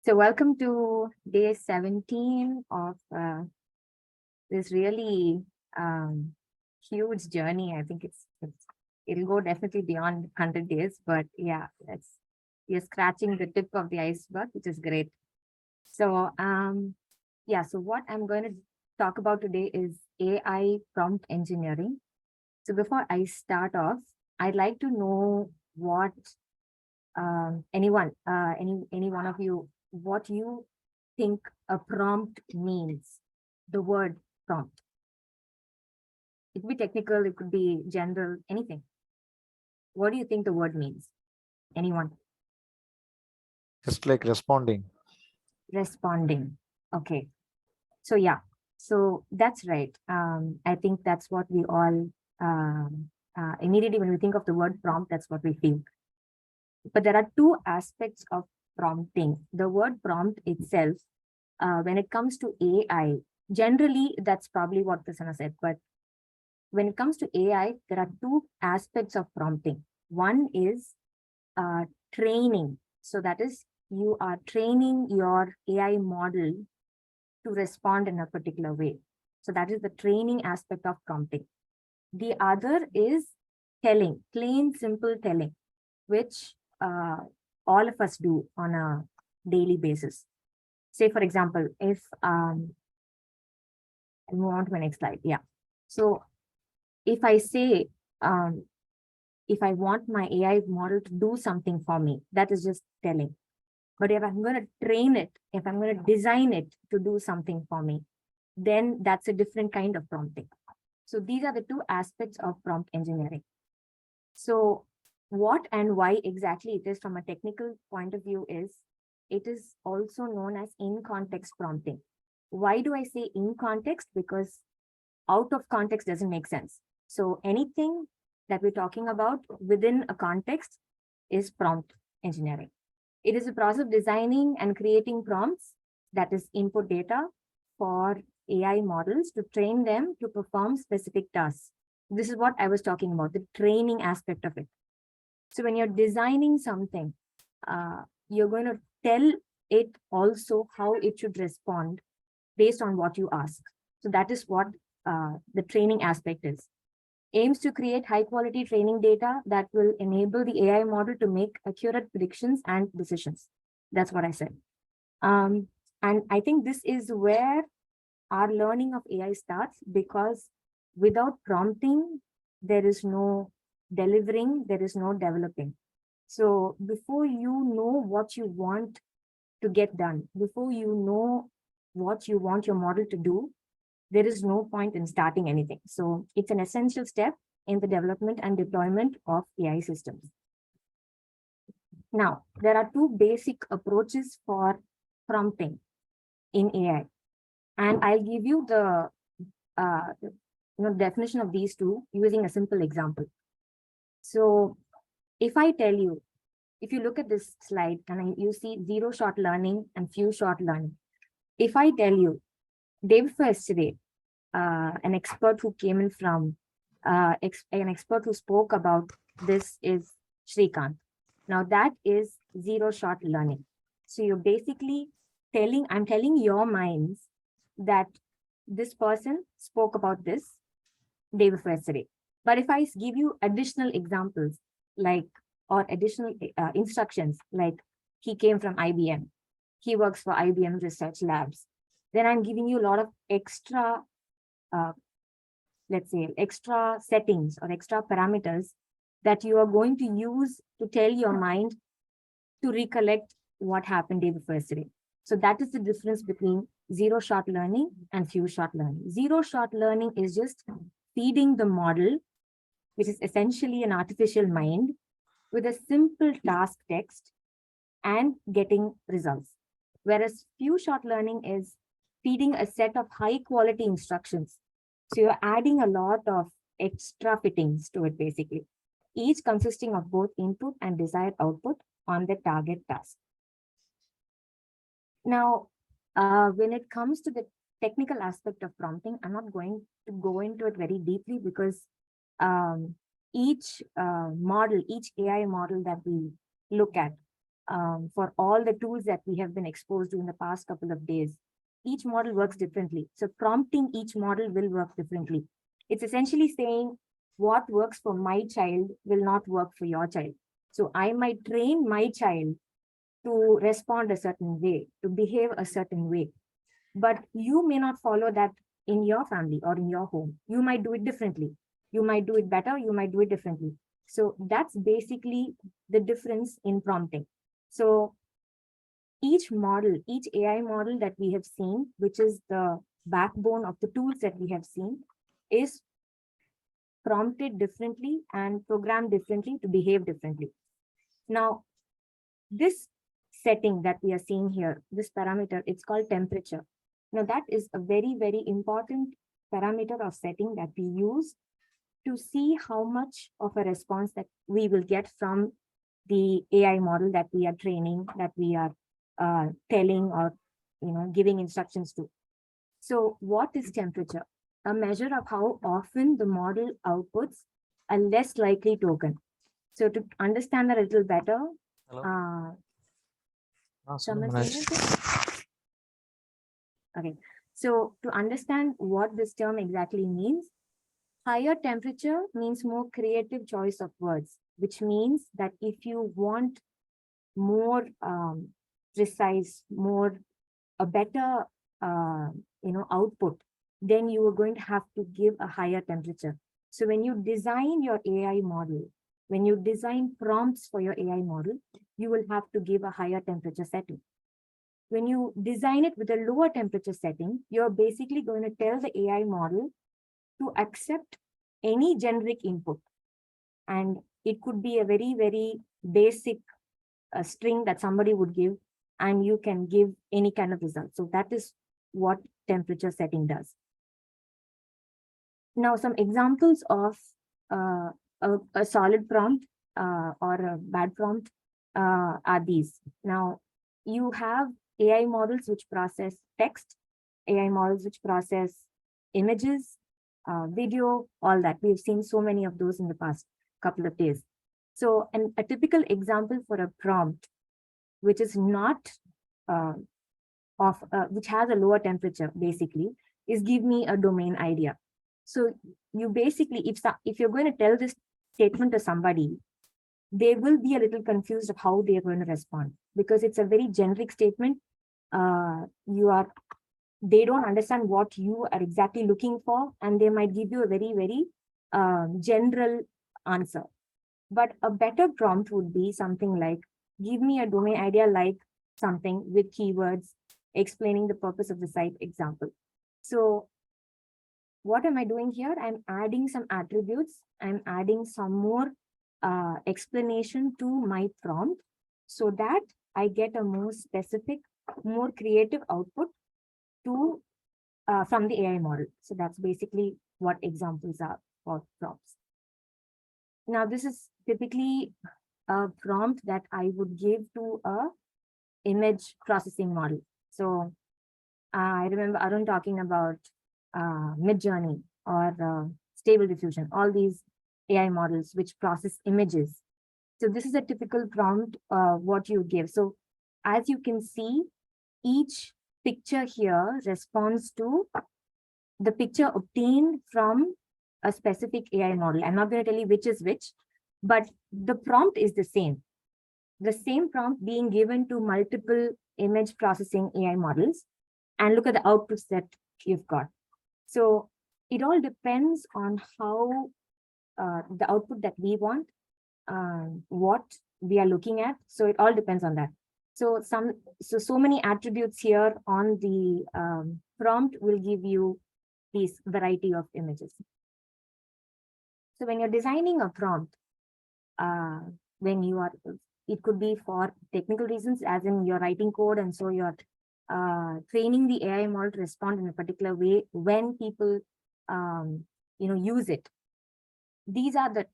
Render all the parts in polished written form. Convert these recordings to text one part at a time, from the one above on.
So welcome to day 17 of this really huge journey. I think it'll go definitely beyond 100 days, but yeah, you're scratching the tip of the iceberg, which is great. So yeah, so what I'm going to talk about today is AI prompt engineering. So before I start off, I'd like to know what any one of you, what you think a prompt means, the word prompt. It could be technical, it could be general, anything. What do you think the word means? Anyone? Just like responding. Responding. Okay. So yeah, so that's right. I think that's what we all immediately when we think of the word prompt, that's what we feel. But there are two aspects of prompting. The word prompt itself, when it comes to AI, generally that's probably what Prasanna said. But when it comes to AI, there are two aspects of prompting. One is training. So that is, you are training your AI model to respond in a particular way. So that is the training aspect of prompting. The other is telling, plain simple telling, which all of us do on a daily basis. Say, for example, if I'll move on to my next slide. Yeah. So if I say, if I want my AI model to do something for me, that is just telling. But if I'm going to train it, if I'm going to design it to do something for me, then that's a different kind of prompting. So these are the two aspects of prompt engineering. So what and why exactly it is from a technical point of view is, it is also known as in-context prompting. Why do I say in context? Because out of context doesn't make sense. So anything that we're talking about within a context is prompt engineering. It is a process of designing and creating prompts, that is input data, for AI models to train them to perform specific tasks. This is what I was talking about, the training aspect of it. So when you're designing something, you're going to tell it also how it should respond based on what you ask. So that is what the training aspect is. Aims to create high quality training data that will enable the AI model to make accurate predictions and decisions. That's what I said. And I think this is where our learning of AI starts, because without prompting, there is no delivering, there is no developing. So before you know what you want to get done, before you know what you want your model to do, there is no point in starting anything. So it's an essential step in the development and deployment of AI systems. Now, there are two basic approaches for prompting in AI. And I'll give you the definition of these two using a simple example. So if I tell you, if you look at this slide and you see zero shot learning and few shot learning, if I tell you, day before yesterday, an expert who came in from, an expert who spoke about this is Shrikant. Now that is zero shot learning. So you're basically I'm telling your minds that this person spoke about this day before yesterday. But if I give you additional examples, like, or additional instructions, like he came from IBM, he works for IBM Research Labs, then I'm giving you a lot of extra, let's say, extra settings or extra parameters that you are going to use to tell your mind to recollect what happened day before yesterday. So that is the difference between zero shot learning and few shot learning. Zero shot learning is just feeding the model, which is essentially an artificial mind, with a simple task text and getting results. Whereas few shot learning is feeding a set of high quality instructions. So you're adding a lot of extra fittings to it, basically, each consisting of both input and desired output on the target task. Now, when it comes to the technical aspect of prompting, I'm not going to go into it very deeply, because each model, each AI model that we look at for all the tools that we have been exposed to in the past couple of days, each model works differently. So prompting each model will work differently. It's essentially saying what works for my child will not work for your child. So I might train my child to respond a certain way, to behave a certain way, but you may not follow that in your family or in your home. You might do it differently. You might do it better, you might do it differently. So that's basically the difference in prompting. So each model, each AI model that we have seen, which is the backbone of the tools that we have seen, is prompted differently and programmed differently to behave differently. Now, this setting that we are seeing here, this parameter, it's called temperature. Now, that is a very, very important parameter of setting that we use to see how much of a response that we will get from the AI model that we are training, that we are telling or giving instructions to. So what is temperature? A measure of how often the model outputs a less likely token. So to understand that a little better, Hello. someone say anything? Okay, so to understand what this term exactly means, higher temperature means more creative choice of words, which means that if you want more precise, a better output, then you are going to have to give a higher temperature. So when you design your AI model, when you design prompts for your AI model, you will have to give a higher temperature setting. When you design it with a lower temperature setting, you're basically going to tell the AI model to accept any generic input. And it could be a very, very basic string that somebody would give, and you can give any kind of result. So that is what temperature setting does. Now, some examples of a solid prompt or a bad prompt are these. Now, you have AI models which process text, AI models which process images, video, all that. We've seen so many of those in the past couple of days. So a typical example for a prompt, which is not which has a lower temperature, basically, is give me a domain idea. So you basically, if you're going to tell this statement to somebody, they will be a little confused of how they are going to respond, because it's a very generic statement. They don't understand what you are exactly looking for, and they might give you a very, very general answer. But a better prompt would be something like, give me a domain idea like something with keywords explaining the purpose of the site, example. So what am I doing here? I'm adding some attributes. I'm adding some more explanation to my prompt so that I get a more specific, more creative output to from the AI model. So that's basically what examples are for prompts. Now, this is typically a prompt that I would give to a image processing model. So I remember Arun talking about Midjourney or Stable Diffusion, all these AI models which process images. So this is a typical prompt, what you give. So as you can see, each picture here responds to the picture obtained from a specific AI model. I'm not going to tell you which is which, but the prompt is the same. The same prompt being given to multiple image processing AI models, and look at the outputs that you've got. So it all depends on how the output that we want, what we are looking at. So it all depends on that. So so many attributes here on the prompt will give you this variety of images. So when you're designing a prompt, it could be for technical reasons, as in you're writing code, and so you're training the AI model to respond in a particular way when people use it. These are the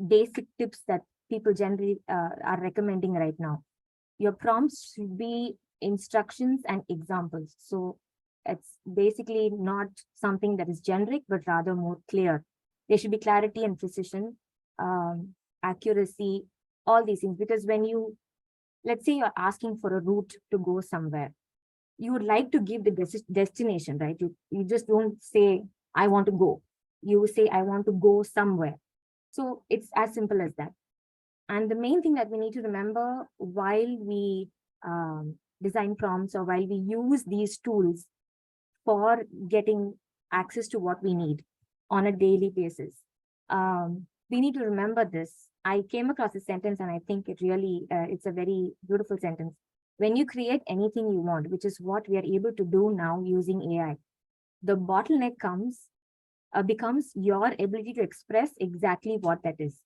basic tips that people generally are recommending right now. Your prompts should be instructions and examples. So it's basically not something that is generic, but rather more clear. There should be clarity and precision, accuracy, all these things. Because when you let's say you're asking for a route to go somewhere. You would like to give the destination, right? You just don't say, I want to go. You say, I want to go somewhere. So it's as simple as that. And the main thing that we need to remember while we design prompts or while we use these tools for getting access to what we need on a daily basis, we need to remember this. I came across a sentence and I think it really, it's a very beautiful sentence. When you create anything you want, which is what we are able to do now using AI, the bottleneck becomes your ability to express exactly what that is.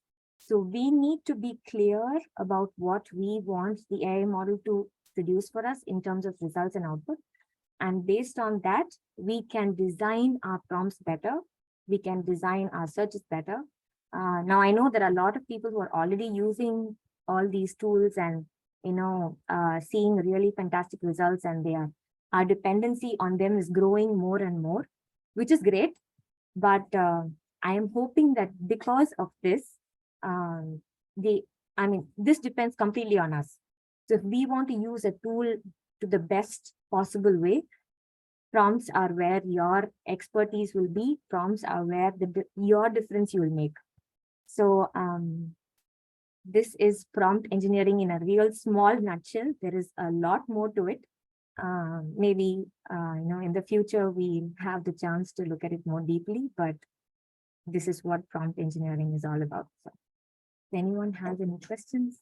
So we need to be clear about what we want the AI model to produce for us in terms of results and output. And based on that, we can design our prompts better. We can design our searches better. Now, I know there are a lot of people who are already using all these tools and, seeing really fantastic results, and our dependency on them is growing more and more, which is great. But I am hoping that because of this, um, this depends completely on us. So if we want to use a tool to the best possible way, prompts are where your expertise will be. Prompts are where your difference you will make. So this is prompt engineering in a real small nutshell. There is a lot more to it. Maybe in the future we have the chance to look at it more deeply, but this is what prompt engineering is all about. So if anyone has any questions?